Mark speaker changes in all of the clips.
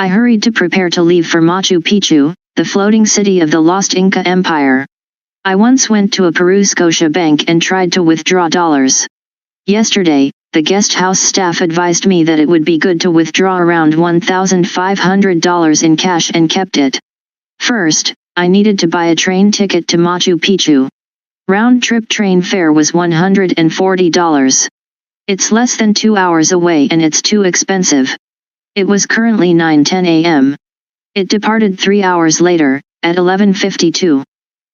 Speaker 1: I hurried to prepare to leave for Machu Picchu, the floating city of the lost Inca Empire. I once went to a Peru Scotia bank and tried to withdraw dollars. Yesterday, the guest house staff advised me that it would be good to withdraw around $1,500 in cash and kept it. First, I needed to buy a train ticket to Machu Picchu. Round-trip train fare was $140. It's less than 2 hours away and it's too expensive. It was currently 9:10 a.m. It departed 3 hours later, at 11:52.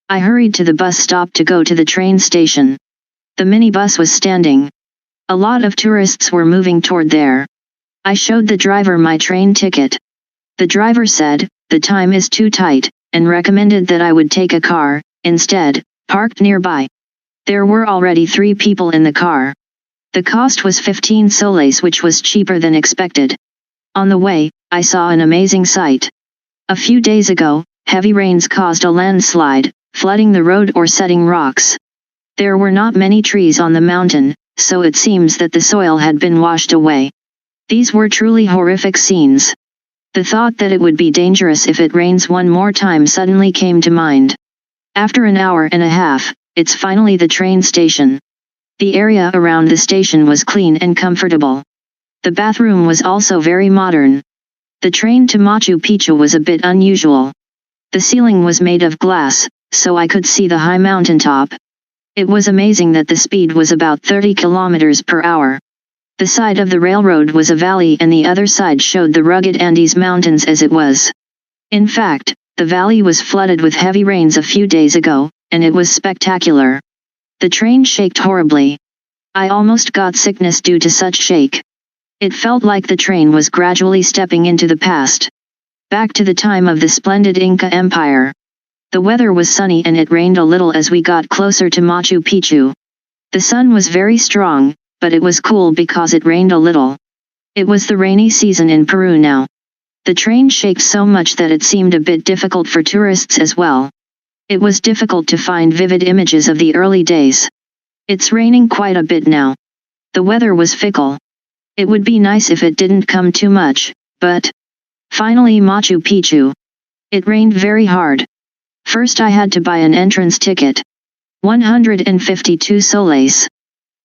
Speaker 1: I hurried to the bus stop to go to the train station. The minibus was standing. A lot of tourists were moving toward there. I showed the driver my train ticket. The driver said, the time is too tight, and recommended that I would take a car, instead, parked nearby. There were already 3 people in the car. The cost was 15 soles, which was cheaper than expected. On the way, I saw an amazing sight. A few days ago, heavy rains caused a landslide, flooding the road or setting rocks. There were not many trees on the mountain, so it seems that the soil had been washed away. These were truly horrific scenes. The thought that it would be dangerous if it rains one more time suddenly came to mind. After an hour and a half, it's finally the train station. The area around the station was clean and comfortable. The bathroom was also very modern. The train to Machu Picchu was a bit unusual. The ceiling was made of glass, so I could see the high mountaintop. It was amazing that the speed was about 30 kilometers per hour. The side of the railroad was a valley and the other side showed the rugged Andes Mountains as it was. In fact, the valley was flooded with heavy rains a few days ago, and it was spectacular. The train shaked horribly. I almost got sickness due to such shake. It felt like the train was gradually stepping into the past. Back to the time of the splendid Inca Empire. The weather was sunny and it rained a little as we got closer to Machu Picchu. The sun was very strong, but it was cool because it rained a little. It was the rainy season in Peru now. The train shaked so much that it seemed a bit difficult for tourists as well. It was difficult to find vivid images of the early days. It's raining quite a bit now. The weather was fickle. It would be nice if it didn't come too much, but... Finally Machu Picchu. It rained very hard. First I had to buy an entrance ticket. 152 soles.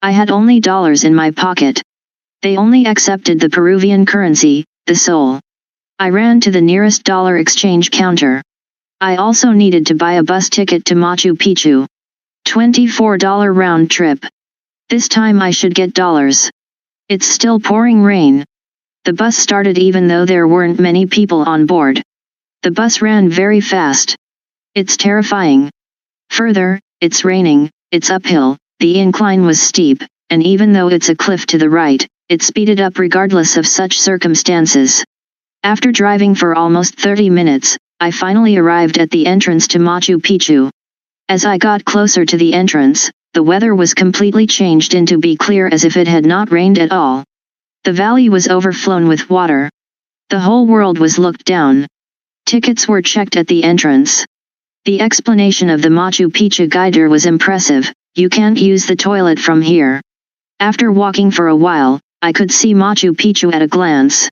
Speaker 1: I had only dollars in my pocket. They only accepted the Peruvian currency, the sol. I ran to the nearest dollar exchange counter. I also needed to buy a bus ticket to Machu Picchu. $24 round trip. This time I should get dollars. It's still pouring rain. The bus started even though there weren't many people on board. The bus ran very fast. It's terrifying. Further, it's raining, it's uphill, the incline was steep, and even though it's a cliff to the right, it speeded up regardless of such circumstances. After driving for almost 30 minutes, I finally arrived at the entrance to Machu Picchu. As I got closer to the entrance, the weather was completely changed into be clear as if it had not rained at all. The valley was overflown with water. The whole world was looked down. Tickets were checked at the entrance. The explanation of the Machu Picchu guider was impressive. You can't use the toilet from here. After walking for a while, I could see Machu Picchu at a glance.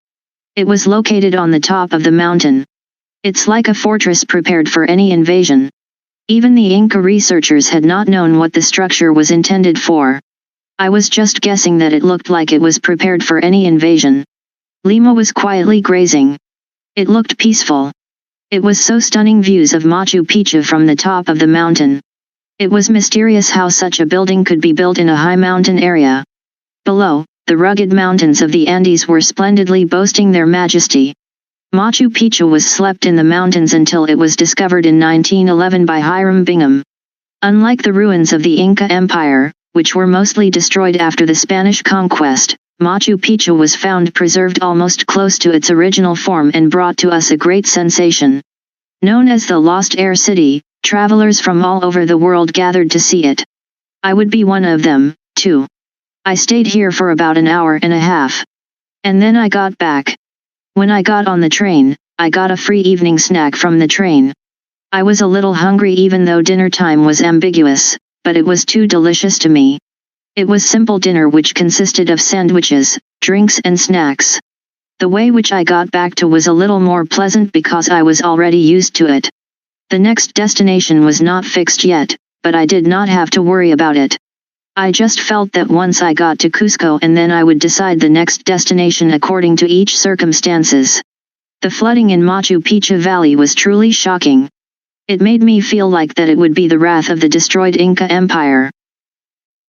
Speaker 1: It was located on the top of the mountain. It's like a fortress prepared for any invasion. Even the Inca researchers had not known what the structure was intended for. I was just guessing that it looked like it was prepared for any invasion. Lima was quietly grazing. It looked peaceful. It was so stunning views of Machu Picchu from the top of the mountain. It was mysterious how such a building could be built in a high mountain area. Below, the rugged mountains of the Andes were splendidly boasting their majesty. Machu Picchu was slept in the mountains until it was discovered in 1911 by Hiram Bingham. Unlike the ruins of the Inca Empire, which were mostly destroyed after the Spanish conquest, Machu Picchu was found preserved almost close to its original form and brought to us a great sensation. Known as the Lost Air City, travelers from all over the world gathered to see it. I would be one of them, too. I stayed here for about an hour and a half. And then I got back. When I got on the train, I got a free evening snack from the train. I was a little hungry even though dinner time was ambiguous, but it was too delicious to me. It was simple dinner which consisted of sandwiches, drinks and snacks. The way which I got back to was a little more pleasant because I was already used to it. The next destination was not fixed yet, but I did not have to worry about it. I just felt that once I got to Cusco and then I would decide the next destination according to each circumstances. The flooding in Machu Picchu Valley was truly shocking. It made me feel like that it would be the wrath of the destroyed Inca Empire.